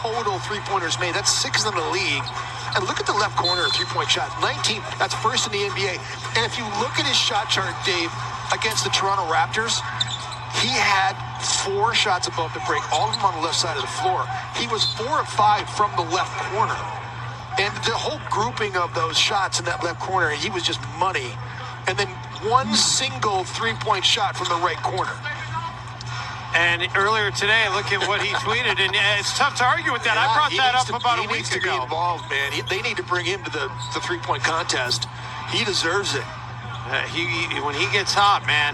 total three-pointers made. That's 6th in the league. And look at the left corner three-point shot. 19. That's first in the NBA. And if you look at his shot chart, Dave, against the Toronto Raptors, he had 4 shots above the break, all of them on the left side of the floor. He was 4 of 5 from the left corner. And the whole grouping of those shots in that left corner, he was just money. And then one single three-point shot from the right corner. And earlier today, look at what he tweeted, and it's tough to argue with that. Yeah, I brought that up about a week ago. He needs to be involved, man. They need to bring him to the three-point contest. He deserves it. When he gets hot, man.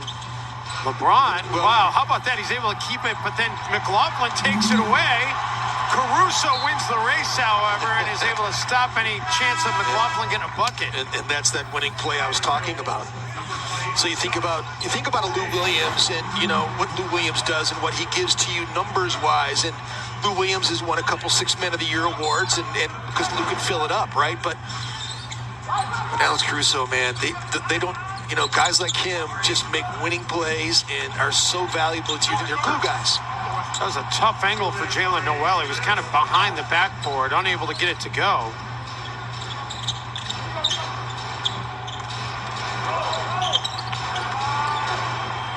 LeBron, wow, how about that? He's able to keep it, but then McLaughlin takes it away. Caruso wins the race, however, and is able to stop any chance of McLaughlin getting a bucket. And that's that winning play I was talking about. So you think about a Lou Williams and, you know, what Lou Williams does and what he gives to you numbers-wise. And Lou Williams has won a couple 6 Men of the Year awards, and because Lou can fill it up, right? But Alex Caruso, man, they don't, you know, guys like him just make winning plays and are so valuable to you. They're glue guys. That was a tough angle for Jalen Noel. He was kind of behind the backboard, unable to get it to go.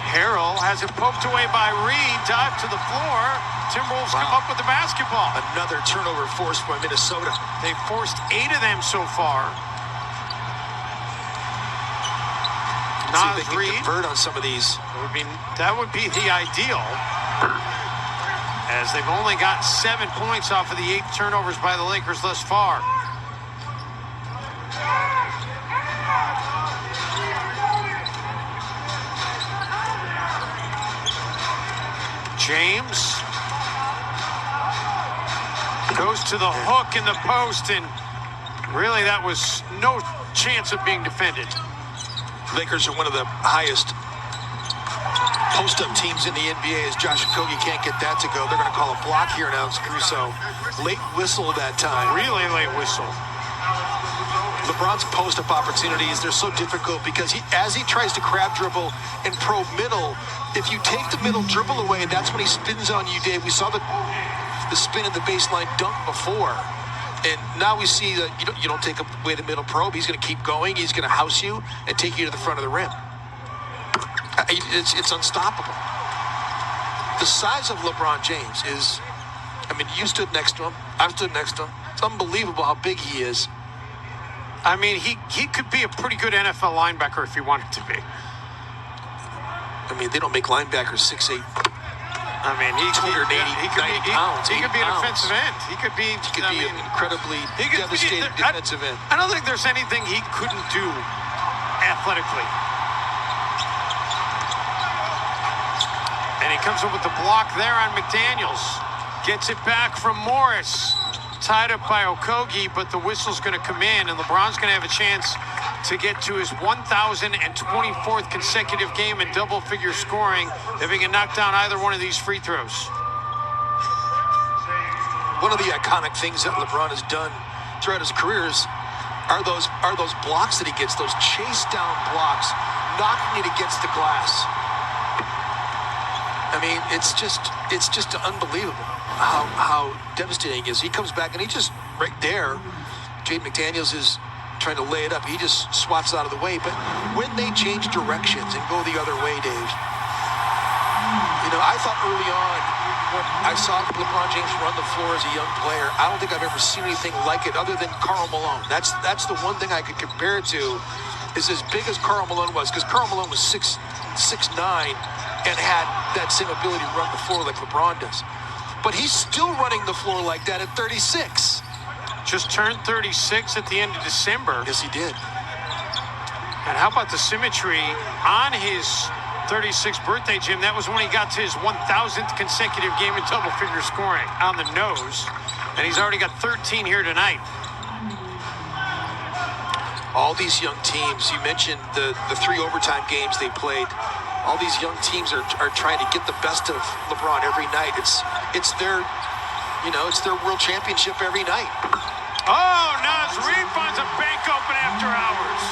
Harrell has it poked away by Reed. Dive to the floor. Timberwolves come up with the basketball. Another turnover forced by Minnesota. They've forced 8 of them so far. See if they can convert on some of these. That would be the ideal, as they've only got 7 points off of the 8 turnovers by the Lakers thus far. James goes to the hook in the post, and really that was no chance of being defended. Lakers are one of the highest post-up teams in the NBA, as Josh Okogie can't get that to go. They're going to call a block here now. It's Caruso. Late whistle that time. Really late whistle. LeBron's post-up opportunities, they're so difficult because as he tries to crab dribble and probe middle, if you take the middle dribble away, that's when he spins on you, Dave. We saw the spin in the baseline dunk before. And now we see that you don't take away the middle probe. He's going to keep going. He's going to house you and take you to the front of the rim. It's unstoppable. The size of LeBron James is, I mean, you stood next to him. I've stood next to him. It's unbelievable how big he is. I mean, he could be a pretty good NFL linebacker if he wanted to be. I mean, they don't make linebackers 6'8". I mean, 280, 90 pounds. He could be an offensive end. He could be an incredibly devastating defensive end. I don't think there's anything he couldn't do athletically. And he comes up with the block there on McDaniels. Gets it back from Morris. Tied up by Okogie, but the whistle's going to come in, and LeBron's going to have a chance to get to his 1,024th consecutive game in double-figure scoring if he can knock down either one of these free throws. One of the iconic things that LeBron has done throughout his careers are those blocks that he gets, those chase-down blocks, knocking it against the glass. I mean, it's just unbelievable how devastating it is. He comes back and he just right there. Jaden McDaniels is trying to lay it up. He just swats out of the way. But when they change directions and go the other way, Dave, you know, I thought early on when I saw LeBron James run the floor as a young player, I don't think I've ever seen anything like it other than Karl Malone. That's the one thing I could compare it to, is as big as Karl Malone was, because Karl Malone was 6'9" and had that same ability to run the floor like LeBron does. But he's still running the floor like that at 36. Just turned 36 at the end of December. Yes, he did. And how about the symmetry on his 36th birthday, Jim? That was when he got to his 1,000th consecutive game in double-figure scoring on the nose. And he's already got 13 here tonight. All these young teams, you mentioned the 3 overtime games they played. All these young teams are trying to get the best of LeBron every night. It's their, you know, it's their world championship every night. Oh, Naz Reid finds a bank open after hours.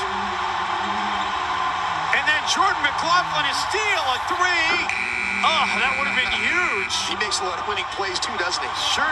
And then Jordan McLaughlin is steal a 3. Oh, that would have been huge. He makes a lot of winning plays too, doesn't he? Sure